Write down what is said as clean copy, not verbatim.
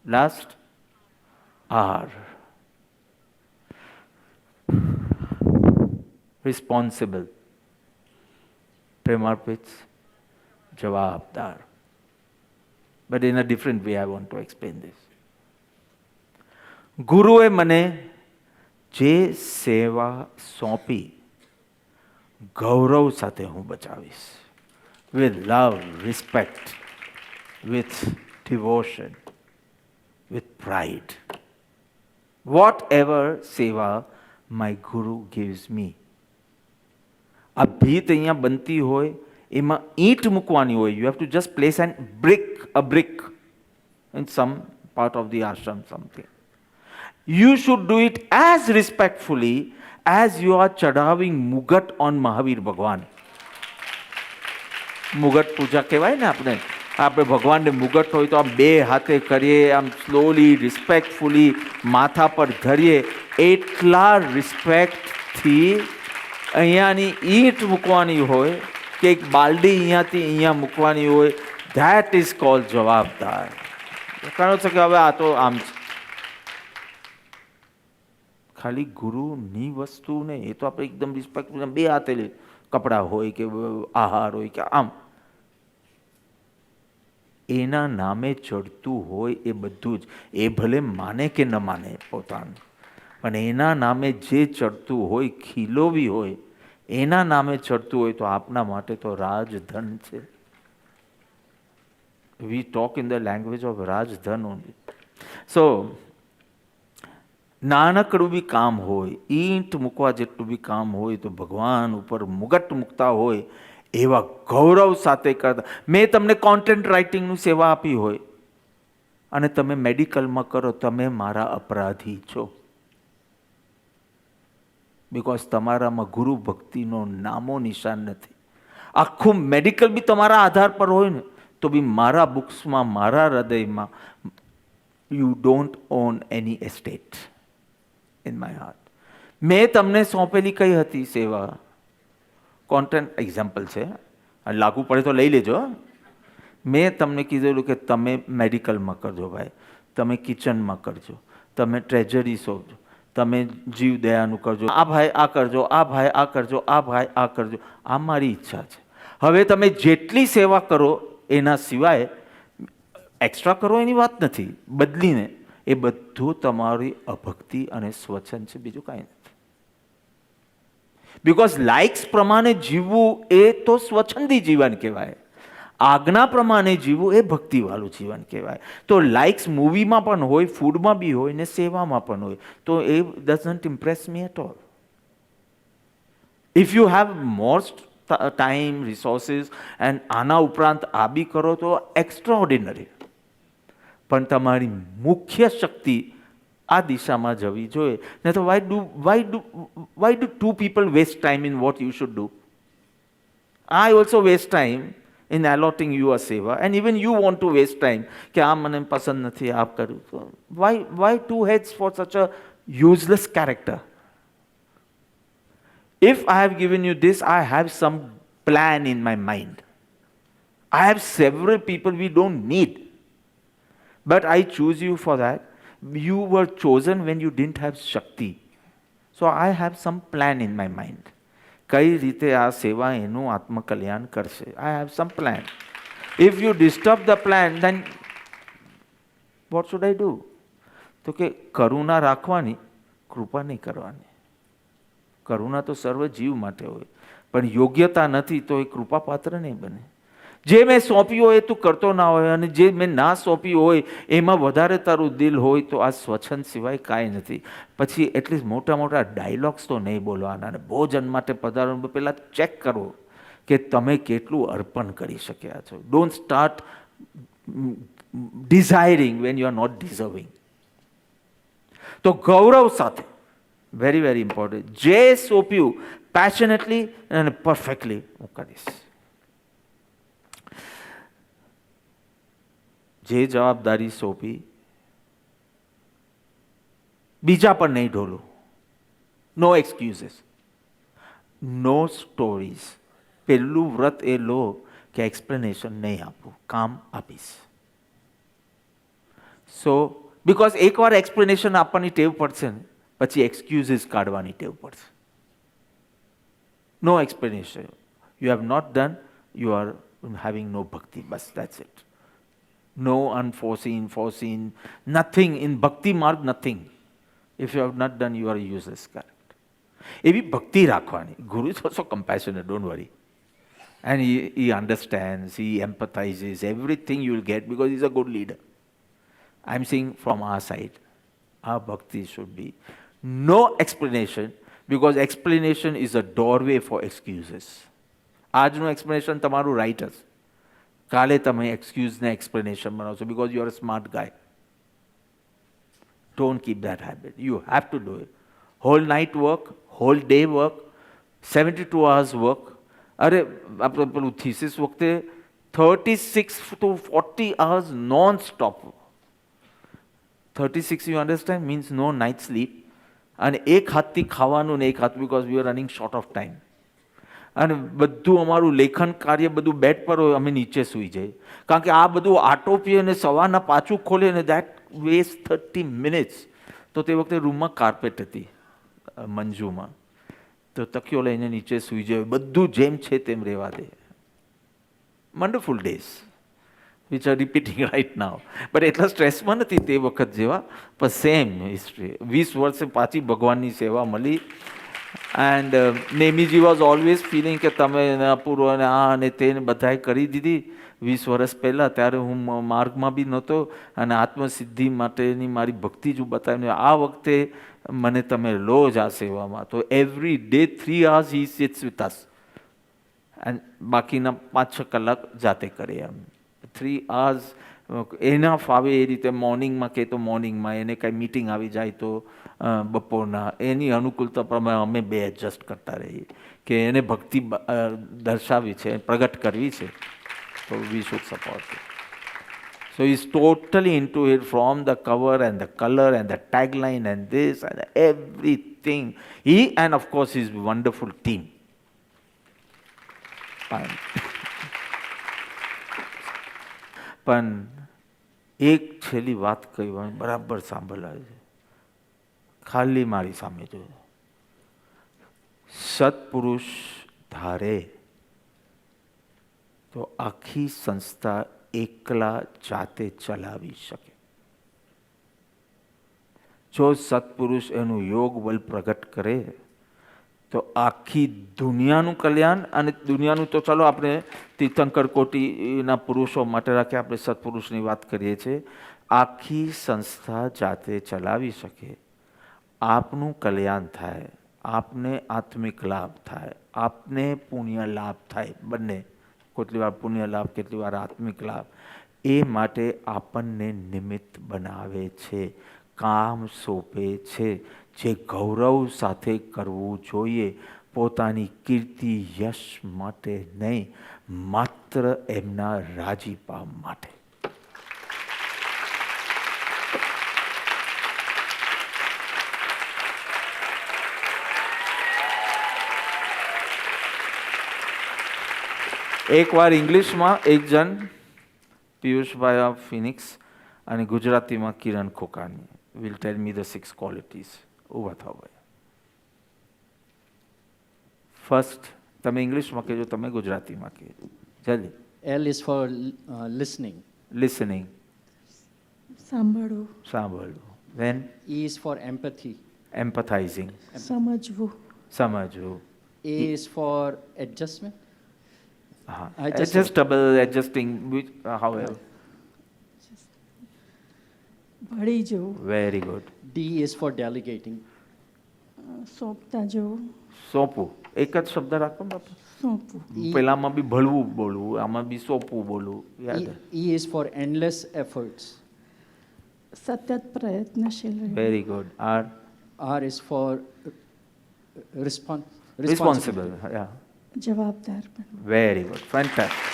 Last R responsible, પ્રેમાર્પિત, જવાબદાર. But in a different way I want to explain this. ગુરુએ મને જે સેવા સોંપી ગૌરવ સાથે હું બચાવીશ. With love, respect, with devotion, with pride. Whatever seva my guru gives me. આ ભીત અહીંયા બનતી હોય એમાં ઈંટ મૂકવાની હોય. You have to just place a brick in some part of the ashram, something. You should do it as respectfully as you are chadaving મુગટ on Mahavir ભગવાન. મુગટ પૂજા કહેવાય ને આપણે ભગવાનને મુગટ હોય તો આમ બે હાથે કરીએ, આમ સ્લોલી રિસ્પેક્ટફુલી માથા પર ધરીએ. એટલા રિસ્પેક્ટથી અહીંયાની ઈંટ મૂકવાની હોય કે એક બાલડી અહીંયાથી અહીંયા મૂકવાની હોય. ધેટ ઇઝ કોલ્ડ જવાબદાર. કારણ છે કે હવે આ તો આમ ખાલી ગુરુની વસ્તુ ને એ તો આપણે એકદમ રિસ્પેક્ટ બે હાથે લે. કપડાં હોય કે આહાર હોય કે આમ એના નામે ચડતું હોય એ બધું જ. એ ભલે માને કે ન માને પોતાનું, પણ એના નામે જે ચડતું હોય, ખીલોવી હોય, એના નામે ચડતું હોય તો આપના માટે તો રાજધન છે. We talk in the language of Rajdhan only. So નાનકડું બી કામ હોય, ઈંટ મૂકવા જેટલું બી કામ હોય તો ભગવાન ઉપર મુગટ મૂકતા હોય એવા ગૌરવ સાથે કરતા. મેં તમને કોન્ટેન્ટ રાઇટિંગનું સેવા આપી હોય અને તમે મેડિકલમાં કરો, તમે મારા અપરાધી છો. બિકોઝ તમારામાં ગુરુ ભક્તિનો નામો નિશાન નથી. આખું મેડિકલ બી તમારા આધાર પર હોય ને તો બી મારા બુક્સમાં, મારા હૃદયમાં you don't on any estate in my heart. મેં તમને સોંપેલી કઈ હતી સેવા? કોન્ટેન્ટ એક્ઝામ્પલ છે, લાગુ પડે તો લઈ લેજો. મેં તમને કીધેલું કે તમે મેડિકલમાં કરજો ભાઈ, તમે કિચનમાં કરજો, તમે ટ્રેજરી સોંપજો, તમે જીવદયાનું કરજો, આ ભાઈ આ કરજો, આ ભાઈ આ કરજો, આ ભાઈ આ કરજો. આ મારી ઈચ્છા છે. હવે તમે જેટલી સેવા કરો એના સિવાય એક્સ્ટ્રા કરો એની વાત નથી, બદલીને એ બધું તમારી અભક્તિ અને સ્વચ્છંદ છે, બીજું કાંઈ નથી. બિકોઝ લાઇક્સ પ્રમાણે જીવવું એ તો સ્વચ્છંદી જીવન કહેવાય. આજ્ઞા પ્રમાણે જીવવું એ ભક્તિવાળું જીવન કહેવાય. તો લાઇક્સ મૂવીમાં પણ હોય, ફૂડમાં બી હોય ને સેવામાં પણ હોય. તો એ doesn't impress me at all. If you have more time, resources and આના ઉપરાંત આ બી કરો તો એક્સ્ટ્રાઓર્ડિનરી. પણ તમારી મુખ્ય શક્તિ આ દિશામાં જવી જોઈએ. નહીં તો why do two people waste time in what you should do? I also waste time in allotting you a seva, and even you want to waste time કે આ મને પસંદ નથી, આપ કર્યું. So why two heads for such a useless character? If I have given you this, I have some plan in my mind. I have several people we don't need, but I choose you for that. You were chosen when you didn't have Shakti. So I have some plan in my mind. કઈ રીતે આ સેવા એનું આત્મકલ્યાણ કરશે. I have some plan. If you disturb the plan, then what should I do? તો કે કરુણા રાખવાની, કૃપા નહીં કરવાની. કરુણા તો સર્વ જીવ માટે હોય, પણ યોગ્યતા નથી તો એ કૃપા પાત્ર નહીં બને. જે મેં સોંપ્યું હોય તું કરતો ના હોય, અને જે મેં ના સોંપ્યું હોય એમાં વધારે તારું દિલ હોય તો આ સ્વચ્છંદ સિવાય કાંઈ નથી. પછી એટલીસ્ટ મોટા મોટા ડાયલોગ્સ તો નહીં બોલવાના. અને ભોજન માટે પધારો પહેલાં ચેક કરો કે તમે કેટલું અર્પણ કરી શક્યા છો. Don't start desiring when you are not deserving. તો ગૌરવ સાથે, વેરી વેરી ઇમ્પોર્ટન્ટ, જે સોંપ્યું પેશનેટલી અને પરફેક્ટલી હું કરીશ. જે જવાબદારી સોંપી બીજા પર નહીં ઢોલું. નો એક્સક્યુઝીસ, નો સ્ટોરીઝ. પહેલું વ્રત એ લો કે એક્સપ્લેનેશન નહીં આપું, કામ આપીશ. સો બિકોઝ એકવાર એક્સપ્લેનેશન આપવાની ટેવ પડશે ને પછી એક્સક્યુઝિસ કાઢવાની ટેવ પડશે. No explanation, you have not done, you are having no bhakti, બસ that's it. No unforeseen, foreseen, nothing in bhakti marg, nothing. If you have not done, you are useless, correct. એવી ભક્તિ રાખવાની. Guru is also compassionate, don't worry. And he understands, he empathizes, everything you will get because he's a good leader. I'm saying from our side, our bhakti should be no explanation, because explanation is a doorway for excuses. આજનું explanation તમારું right હશે, કાલે તમે એક્સક્યુઝને explanation બનાવશો because you are a smart guy. Don't keep that habit. You have to do it. Whole night work, whole day work, 72 hours work. અરે આપણે પેલું thesis વખતે 36 to 40 hours non-stop. 36, you understand, means no night sleep. અને એક હાથથી ખાવાનું ને એક હાથ, because we are running short of time. અને બધું અમારું લેખન કાર્ય બધું બેડ પર હોય, અમે નીચે સૂઈ જઈએ, કારણ કે આ બધું આટોપીએ અને સવારના પાછું ખોલે ને દેટ વેસ્ટ 30 મિનિટ્સ. તો તે વખતે રૂમમાં કાર્પેટ હતી મંજુમાં, તો તકિયો લઈને નીચે સૂઈ જાય, બધું જેમ છે તેમ રહેવા દે. Wonderful days which are repeating right now. But એટલા સ્ટ્રેસમાં નથી તે વખત જેવા, પણ સેમ હિસ્ટ્રી. 20 વર્ષે પાછી ભગવાનની સેવા મળી. એન્ડ નેમીજી વોઝ ઓલવેઝ ફિલિંગ કે તમે પૂરો અને આ અને તેને બધાએ કરી દીધી 20 વર્ષ પહેલાં. ત્યારે હું માર્ગમાં બી નહોતો અને આત્મસિદ્ધિ માટેની મારી ભક્તિ જ બતાવીને આ વખતે મને તમે લો જ આ સેવામાં. તો every day 3 hours he sits with us, and બાકીના 5-6 કલાક જાતે કરે. એમ 3 hours એના ફાવે એ રીતે. મોર્નિંગમાં કહે તો મોર્નિંગમાં, એને કાંઈ મીટિંગ આવી જાય તો બપોરના, એની અનુકૂળતા પ્રમાણે અમે બે એડજસ્ટ કરતા રહીએ કે એને ભક્તિ દર્શાવી છે, પ્રગટ કરવી છે, તો we should support it. So is totally into it from the cover and the colour and the tagline and this and everything. He and of course is wonderful team. પણ એક છેલ્લી વાત કહી, બરાબર સાંભળાય છે, ખાલી મારી સામે જોયું. સત્પુરુષ ધારે તો આખી સંસ્થા એકલા જાતે ચલાવી શકે. જો સત્પુરુષ એનું યોગ બલ પ્રગટ કરે તો આખી દુનિયાનું કલ્યાણ. અને દુનિયાનું તો ચાલો આપણે તીર્થંકર કોટીના પુરુષો માટે રાખીએ, આપણે સત્પુરુષની વાત કરીએ છીએ. આખી સંસ્થા જાતે ચલાવી શકે. આપનું કલ્યાણ થાય, આપને આત્મિક લાભ થાય, આપને પુણ્ય લાભ થાય, બંને. કેટલી વાર પુણ્ય લાભ, કેટલી વાર આત્મિક લાભ. એ માટે આપણને નિમિત્ત બનાવે છે, કામ સોંપે છે, જે ગૌરવ સાથે કરવું જોઈએ. પોતાની કીર્તિ યશ માટે નહીં, માત્ર એમના રાજીપા માટે. એકવાર ઇંગ્લિશમાં એક જણ પિયુષભાઈ ઓફ ફિનિક્સ અને ગુજરાતીમાં Kiran Khokani will tell me the 6 qualities. ઊભા થાવ ભાઈ. ફર્સ્ટ તમે ઇંગ્લિશમાં કહેજો, તમે ગુજરાતીમાં કહેજો. જલ્દી. L is for listening. Listening, સાંભળવું. સાંભળવું. Than E is for empathy. એમ્પથાઇઝિંગ, સમજવું. સમજવું. A is for adjustment. હા, I just- adjustable, adjusting, however. ભળી જવું. Very good. D is for delegating. સોંપતા જવું. સોંપવું. એક જ શબ્દ રાખો ને બાપા. સોંપવું. પેલામાં બી ભળવું બોલવું, આમાં બી સોંપવું બોલવું. યાદ. E is for endless efforts. સતત પ્રયત્નશીલ રહેવું. Very good. R R is for responsible. જવાબદાર બનવું. Very good. ફેન્ટાસ્ટિક.